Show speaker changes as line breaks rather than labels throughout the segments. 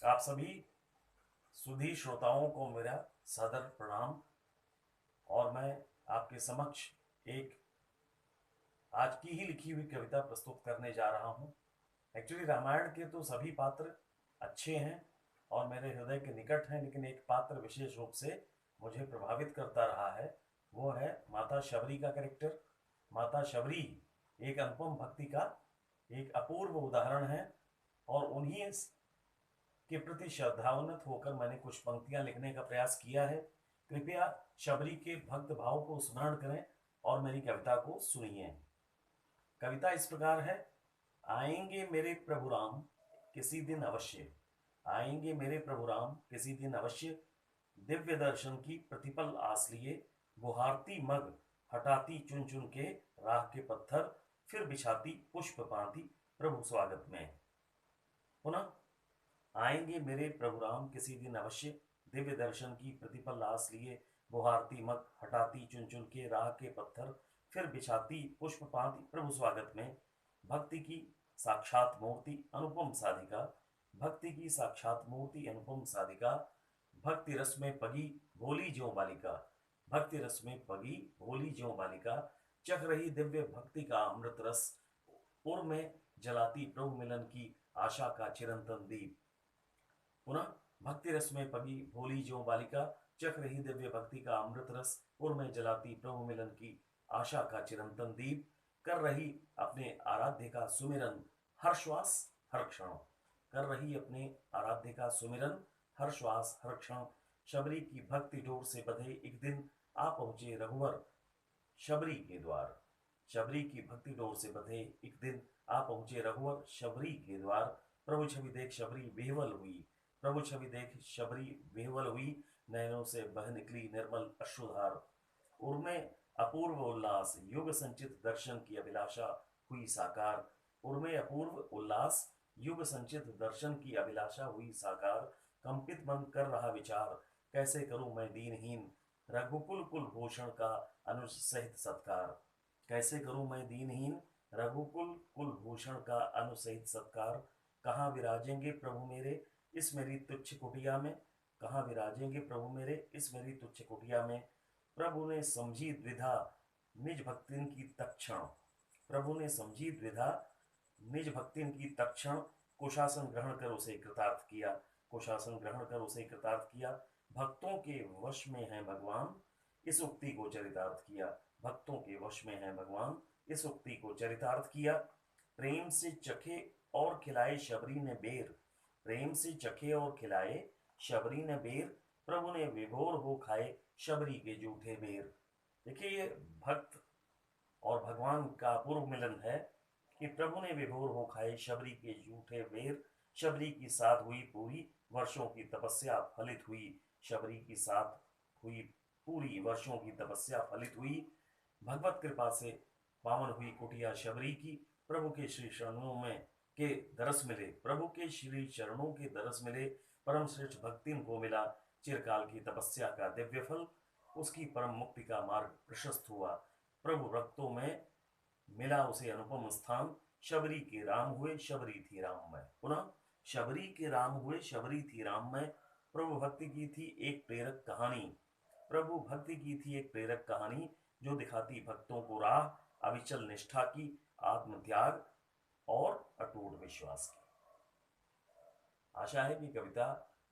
आप सभी सुधी श्रोताओं को मेरा सादर प्रणाम। और मैं आपके समक्ष एक आज की ही लिखी हुई कविता प्रस्तुत करने जा रहा हूँ। एक्चुअली रामायण के तो सभी पात्र अच्छे हैं और मेरे हृदय के निकट हैं, लेकिन एक पात्र विशेष रूप से मुझे प्रभावित करता रहा है। वो है माता शबरी का कैरेक्टर। माता शबरी एक अनुपम भक्ति का एक अपूर्व उदाहरण है और उन्हीं के प्रति श्रद्धान्वित होकर मैंने कुछ पंक्तियां लिखने का प्रयास किया है। कृपया शबरी के भक्त भाव को स्मरण करें और मेरी कविता को सुनिए। कविता इस प्रकार है। आएंगे मेरे प्रभु राम किसी दिन अवश्य, आएंगे मेरे प्रभु राम किसी दिन अवश्य, दिव्य दर्शन की प्रतिपल आस लिए, गुहारती मग हटाती चुन चुन के राह के पत्थर, फिर बिछाती पुष्प पाती प्रभु स्वागत में। पुनः आएंगे मेरे प्रभु राम किसी दिन अवश्य, दिव्य दर्शन की प्रतिपल आस लिए, बुहारती मग हटाती चुन चुन के राह के पत्थर, फिर बिछाती पुष्प पाती प्रभु स्वागत में। भक्ति की साक्षात मूर्ति अनुपम साधिका, भक्ति की साक्षात मूर्ति अनुपम साधिका, भक्ति रस में पगी भोली ज्यों बालिका, भक्ति रस में पगी भोली ज्यों बालिका, चख रही दिव्य भक्ति का अमृत रस, उर में जलाती प्रभु मिलन की आशा का चिरंतन दीप। पुनः भक्ति रस में पगी भोली जो बालिका, चख रही दिव्य भक्ति का अमृत रस, उर में जलाती प्रभु मिलन की आशा का चिरंतन दीप, कर रही अपने आराध्य का सुमिरन हर श्वास हर क्षण, कर रही अपने आराध्य का सुमिरन हर श्वास हर क्षण। शबरी की भक्ति डोर से बंधे एक दिन आ पहुंचे रघुवर शबरी के द्वार, शबरी की भक्ति डोर से बंधे एक दिन आ पहुंचे रघुवर शबरी के द्वार। प्रभु छवि देख शबरी बेहवल हुई, प्रभु छवि देख शबरी बेहवल हुई, नयनों से बह निकली निर्मल अश्रुधार, उर्में अपूर्व उल्लास युग संचित दर्शन की अभिलाषा हुई साकार, उर्में अपूर्व उल्लास युग संचित दर्शन की अभिलाषा हुई साकार। कंपित मन कर रहा विचार कैसे करूं मैं दीनहीन, रघुकुल कुल भूषण का अनुज सहित सत्कार, कैसे करूं मैं दीनहीन रघुकुल कुल भूषण का अनुसहित सत्कार। कहाँ विराजेंगे प्रभु मेरे इस मेरी तुच्छ कुटिया में, कहाँ विराजेंगे प्रभु मेरे इस मेरी तुच्छ कुटिया में। प्रभु ने समझी द्विधा निज भक्तिन की तक्षण, प्रभु ने समझी द्विधा निज भक्तिन की तक्षण, कुशासन ग्रहण कर उसे कृतार्थ किया, कुशासन ग्रहण कर उसे कृतार्थ किया। भक्तों के वश में है भगवान इस उक्ति को चरितार्थ किया, भक्तों के वश में है भगवान इस उक्ति को चरितार्थ किया। प्रेम से चखे और खिलाए शबरी ने बेर, प्रेम से चखे और खिलाए शबरी ने बेर, प्रभु ने विभोर हो खाए शबरी के जूठे बेर। देखिए ये भक्त और भगवान का अपूर्व मिलन है कि प्रभु ने विभोर हो खाए शबरी के जूठे बेर, शबरी की साथ हुई पूरी वर्षों की तपस्या फलित हुई, शबरी की साथ हुई पूरी वर्षों की तपस्या फलित हुई। भगवत कृपा से पावन हुई कुटिया शबरी की, प्रभु के श्री चरणों में के दरस मिले, प्रभु के श्री चरणों के दरस मिले, परम श्रेष्ठ भक्ति को मिला चिरकाल की तपस्या का दिव्य फल, उसकी परम मुक्ति का मार्ग प्रशस्त हुआ। प्रभु भक्तों में मिला उसे अनुपम स्थान, शबरी के राम हुए शबरी थी राम में। पुनः शबरी के राम हुए शबरी थी राम में। प्रभु भक्ति की थी एक प्रेरक कहानी, प्रभु भक्ति की थी एक प्रेरक कहानी, जो दिखाती भक्तों को राह अविचल निष्ठा की, आत्म त्याग और अटूट विश्वास की। आशा है कि कविता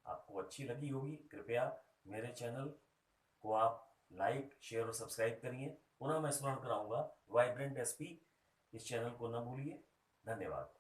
आपको अच्छी लगी होगी। कृपया मेरे चैनल को आप लाइक शेयर और सब्सक्राइब करिए। पुनः मैं स्मरण कराऊंगा वाइब्रेंट एसपी, इस चैनल को न भूलिए। धन्यवाद।